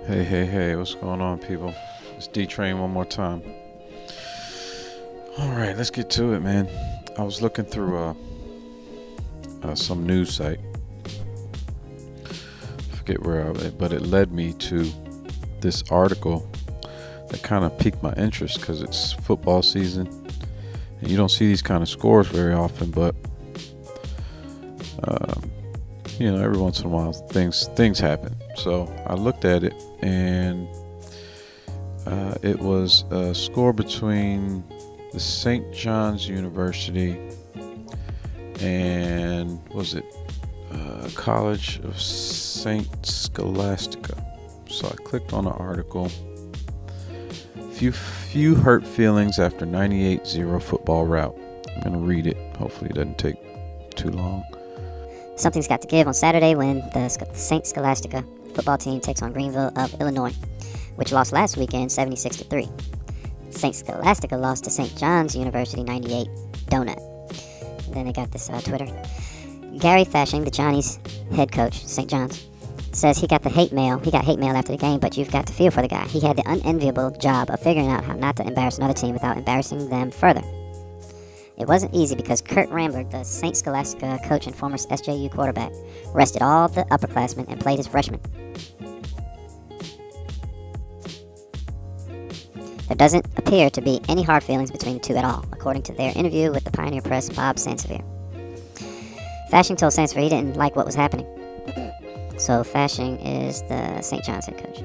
Hey, what's going on, people? It's D-Train one more time. All right, let's get to it, man. I was looking through some news site. I forget but it led me to this article that kind of piqued my interest because it's football season. And you don't see these kind of scores very often, but every once in a while things happen. So I looked at it, and it was a score between the St. John's University and College of St. Scholastica. So I clicked on the article. Few hurt feelings after 98-0 football rout. I'm gonna read it. Hopefully it doesn't take too long. Something's got to give on Saturday when the St. Scholastica football team takes on Greenville of Illinois, which lost last weekend 76-3. St. Scholastica lost to St. John's University 98 donut. And then they got this Twitter. Gary Fashing, the Johnny's head coach, St. John's, says he got hate mail after the game, but you've got to feel for the guy. He had the unenviable job of figuring out how not to embarrass another team without embarrassing them further. It wasn't easy because Kurt Rambler, the St. Scholastica coach and former SJU quarterback, rested all the upperclassmen and played his freshmen. There doesn't appear to be any hard feelings between the two at all, according to their interview with the Pioneer Press' Bob Sansevier. Fashing told Sansevier he didn't like what was happening. So Fashing is the St. John's head coach.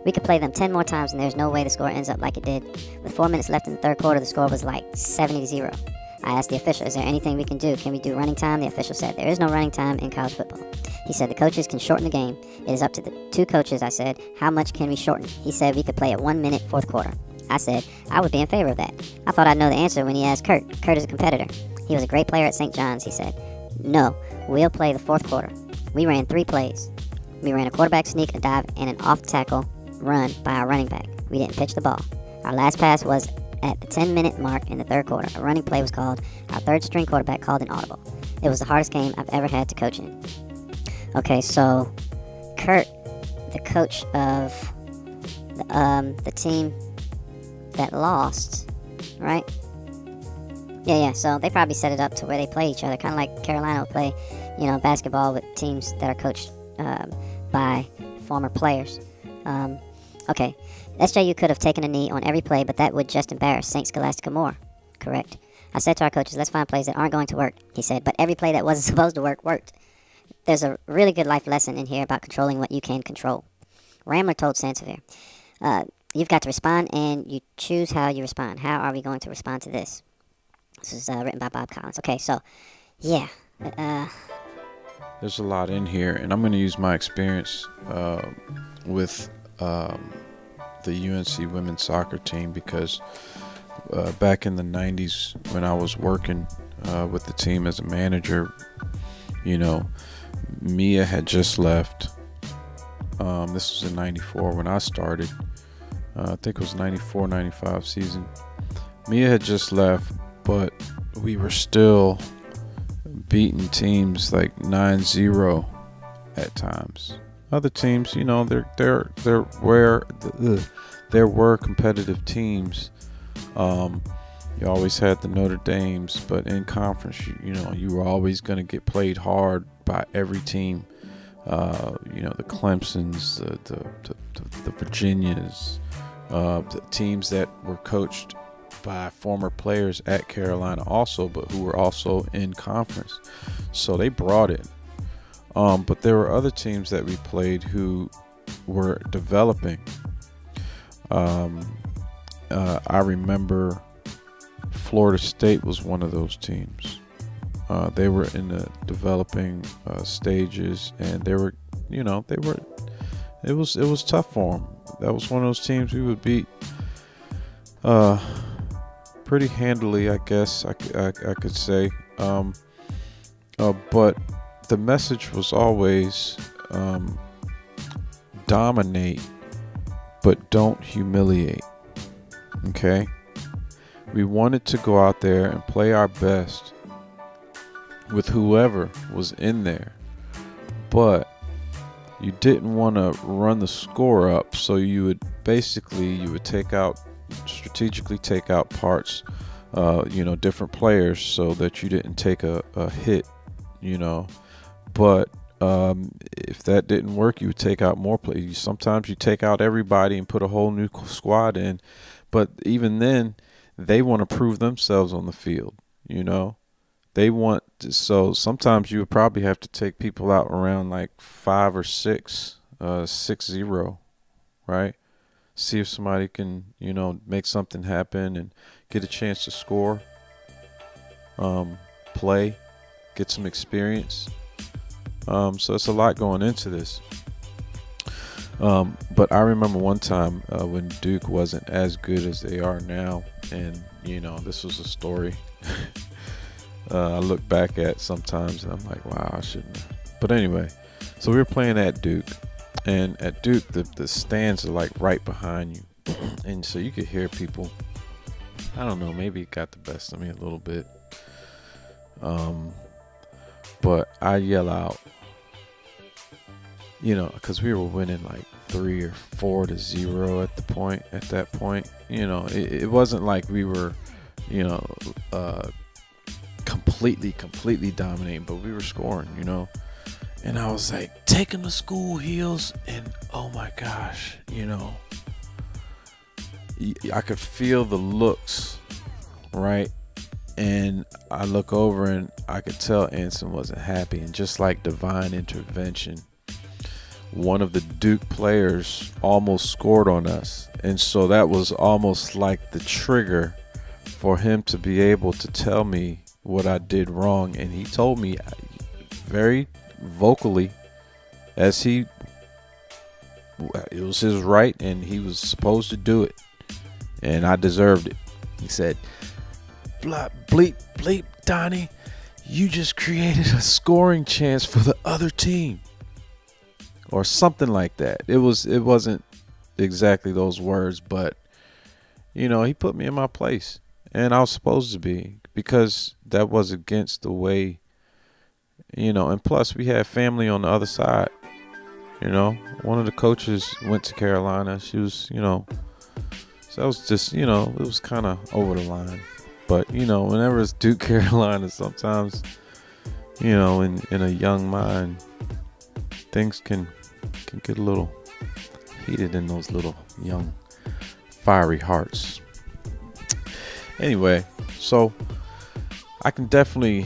We could play them 10 more times and there's no way the score ends up like it did. With 4 minutes left in the third quarter, the score was like 70-0. I asked the official, is there anything we can do? Can we do running time? The official said, there is no running time in college football. He said, the coaches can shorten the game. It is up to the two coaches. I said, how much can we shorten? He said, we could play a 1 minute fourth quarter. I said, I would be in favor of that. I thought I'd know the answer when he asked Kurt. Kurt is a competitor. He was a great player at St. John's, he said. No, we'll play the fourth quarter. We ran 3 plays. We ran a quarterback sneak, a dive, and an off-tackle run by our running back. We didn't pitch the ball. Our last pass was at the 10-minute mark in the third quarter. A running play was called. Our third-string quarterback called an audible. It was the hardest game I've ever had to coach in. Okay, so Kurt, the coach of the team that lost, right? Yeah, so they probably set it up to where they play each other, kind of like Carolina would play, basketball with teams that are coached by former players. Okay, SJU could have taken a knee on every play, but that would just embarrass St. Scholastica more. Correct. I said to our coaches, let's find plays that aren't going to work. He said, but every play that wasn't supposed to work, worked. There's a really good life lesson in here about controlling what you can control. Rambler told Sansevier, you've got to respond, and you choose how you respond. How are we going to respond to this? This is written by Bob Collins. Okay, so, yeah. There's a lot in here, and I'm going to use my experience with the UNC women's soccer team because back in the 90s when I was working with the team as a manager, Mia had just left. This was in 94 when I started. I think it was 94, 95 season. Mia had just left, but we were still beating teams like 9-0 at times. Other teams, there were competitive teams. You always had the Notre Dames, but in conference, you were always going to get played hard by every team. The Clemsons, the Virginias, the teams that were coached by former players at Carolina also, but who were also in conference. So they brought it. But there were other teams that we played who were developing. I remember Florida State was one of those teams. They were in the developing stages, and it was tough for them. That was one of those teams we would beat pretty handily, I guess I could say. But the message was always dominate, but don't humiliate. Okay? We wanted to go out there and play our best with whoever was in there. But you didn't want to run the score up, so you would strategically take out parts, different players, so that you didn't take a hit, but if that didn't work, you would take out more players. Sometimes you take out everybody and put a whole new squad in, but even then they want to prove themselves on the field. So sometimes you would probably have to take people out around like 5 or 6, 6-0, right? See if somebody can, make something happen and get a chance to score, play, get some experience. So it's a lot going into this. But I remember one time when Duke wasn't as good as they are now, and this was a story I look back at sometimes and I'm like, wow, I shouldn't have. But anyway, so we were playing at Duke, and at Duke the stands are like right behind you, and so you could hear people. I don't know, maybe it got the best of me a little bit. But I yell out, because we were winning like 3 or 4-0 at that point. It wasn't like we were, completely dominating, but we were scoring, and I was like, taking the school heels, and oh my gosh, I could feel the looks, right? And I look over and I could tell Anson wasn't happy, and just like divine intervention, one of the Duke players almost scored on us, and so that was almost like the trigger for him to be able to tell me what I did wrong. And he told me very vocally, it was his right and he was supposed to do it, and I deserved it. He said, bleep, Donnie, you just created a scoring chance for the other team, or something like that. It wasn't exactly those words, but he put me in my place, and I was supposed to be, because that was against the way, and plus we had family on the other side. One of the coaches went to Carolina. She was, so that was just, it was kind of over the line. But, whenever it's Duke Carolina, sometimes, in a young mind, things can get a little heated in those little young fiery hearts. Anyway, so I can definitely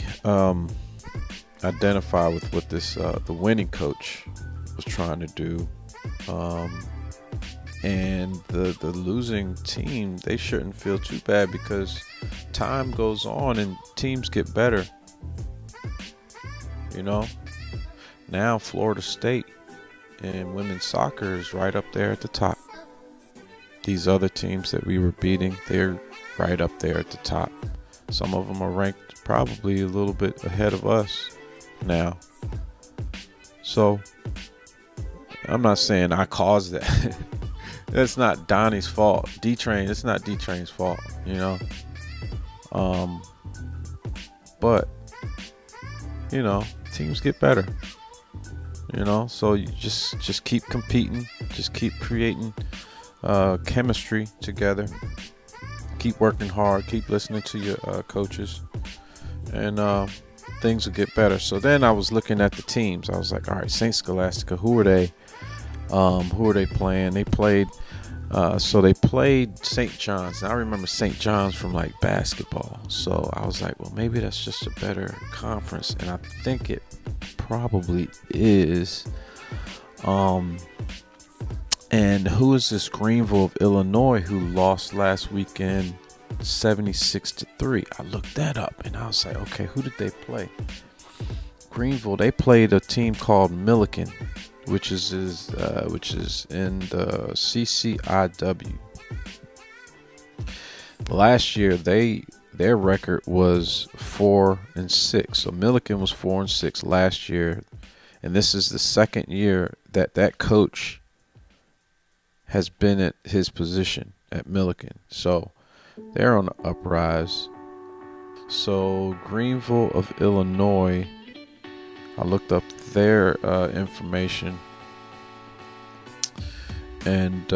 identify with what this the winning coach was trying to do, and the losing team, they shouldn't feel too bad, because time goes on and teams get better. Now Florida State and women's soccer is right up there at the top. These other teams that we were beating, they're right up there at the top. Some of them are ranked probably a little bit ahead of us now. So I'm not saying I caused that. That's not Donnie's fault. D-Train, it's not D-Train's fault, But teams get better. So you just keep competing, just keep creating chemistry together. Keep working hard, keep listening to your coaches, and things will get better. So then I was looking at the teams. I was like, all right, St. Scholastica, who are they? Who are they playing? They played St. John's. Now I remember St. John's from like basketball. So I was like, well, maybe that's just a better conference, and I think it probably is. And who is this Greenville of Illinois who lost last weekend 76-3? I looked that up and I was like, okay, who did they play? Greenville, they played a team called Milliken, which is in the CCIW. Last year their record was 4-6. So Milliken was 4-6 last year, and this is the second year that coach has been at his position at Milliken. So they're on the uprise. So Greenville of Illinois, I looked up their information, And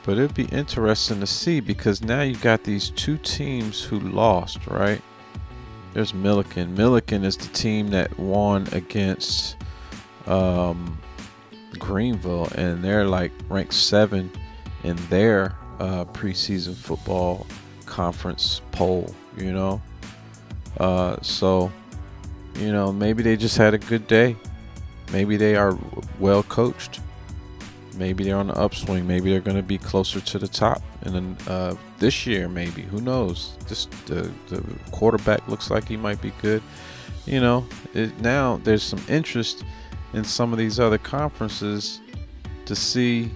but it'd be interesting to see, because now you got these two teams who lost, right? There's Milliken. Milliken is the team that won against Greenville, and they're like ranked 7 in their preseason football conference poll, so maybe they just had a good day. Maybe they are well coached. Maybe they're on the upswing. Maybe they're going to be closer to the top. And then this year, maybe. Who knows? Just the quarterback looks like he might be good. Now there's some interest in some of these other conferences to see,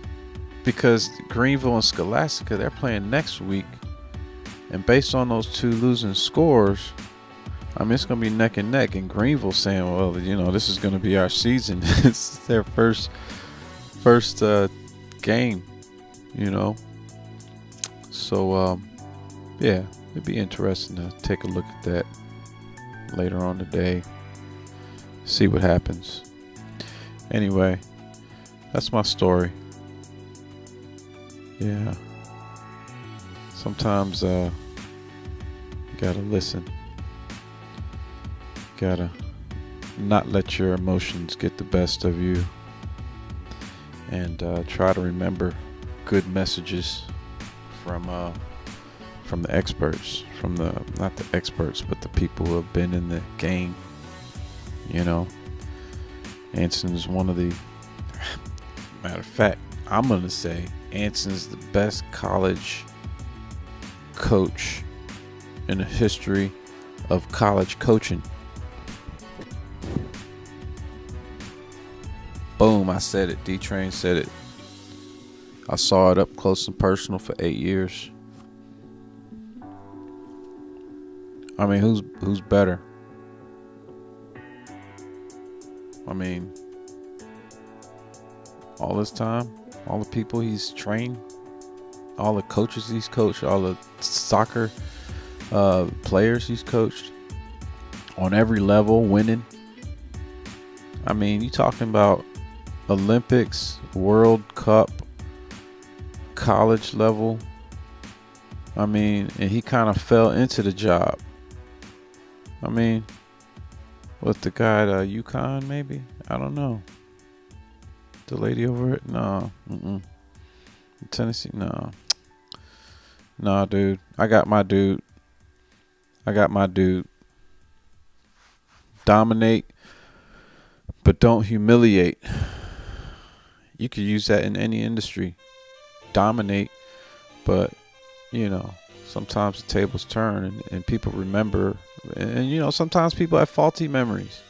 because Greenville and Scholastica, they're playing next week. And based on those two losing scores, it's going to be neck and neck. And Greenville saying, well, this is going to be our season. It's their first game, So, yeah, it'd be interesting to take a look at that later on today. See what happens. Anyway, that's my story. Yeah. Sometimes, you gotta listen. Gotta not let your emotions get the best of you. And try to remember good messages from the experts, not the experts, but the people who have been in the game. Anson's one of the, matter of fact, I'm gonna say Anson's the best college coach in the history of college coaching. Boom, I said it. D-Train said it. I saw it up close and personal for 8 years. Who's better? All this time, all the people he's trained, all the coaches he's coached, all the soccer players he's coached on every level, winning. You talking about Olympics, World Cup, college level. And he kind of fell into the job. With the guy at UConn, maybe? I don't know. The lady over it? No. Tennessee? No. Nah, dude. I got my dude. Dominate, but don't humiliate. You could use that in any industry. Dominate, but sometimes the tables turn and people remember, and sometimes people have faulty memories.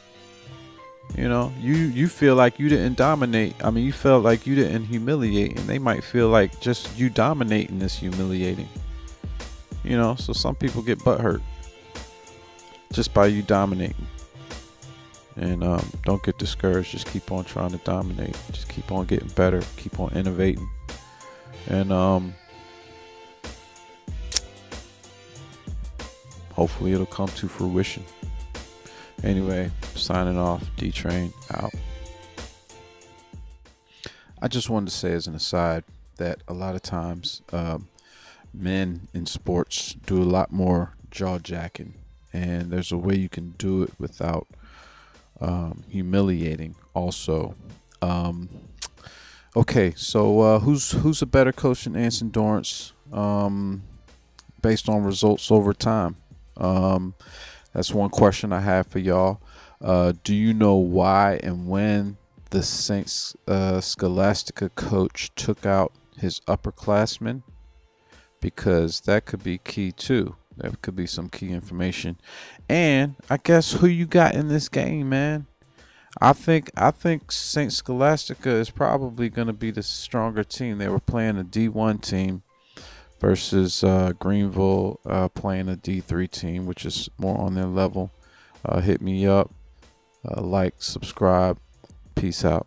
You feel like you didn't dominate. You felt like you didn't humiliate, and they might feel like just you dominating is humiliating. So some people get butthurt just by you dominating. And don't get discouraged. Just keep on trying to dominate. Just keep on getting better. Keep on innovating. And hopefully it'll come to fruition. Anyway, signing off. D-Train out. I just wanted to say as an aside that a lot of times men in sports do a lot more jaw jacking. And there's a way you can do it without humiliating also. Okay, so who's a better coach than Anson Dorrance based on results over time? That's one question I have for y'all. Do you know why and when the Saints Scholastica coach took out his upperclassmen? Because that could be key too. That could be some key information. And I guess who you got in this game, man? I think Saint Scholastica is probably going to be the stronger team. They were playing a D1 team versus Greenville playing a D3 team, which is more on their level. Hit me up. Like, subscribe. Peace out.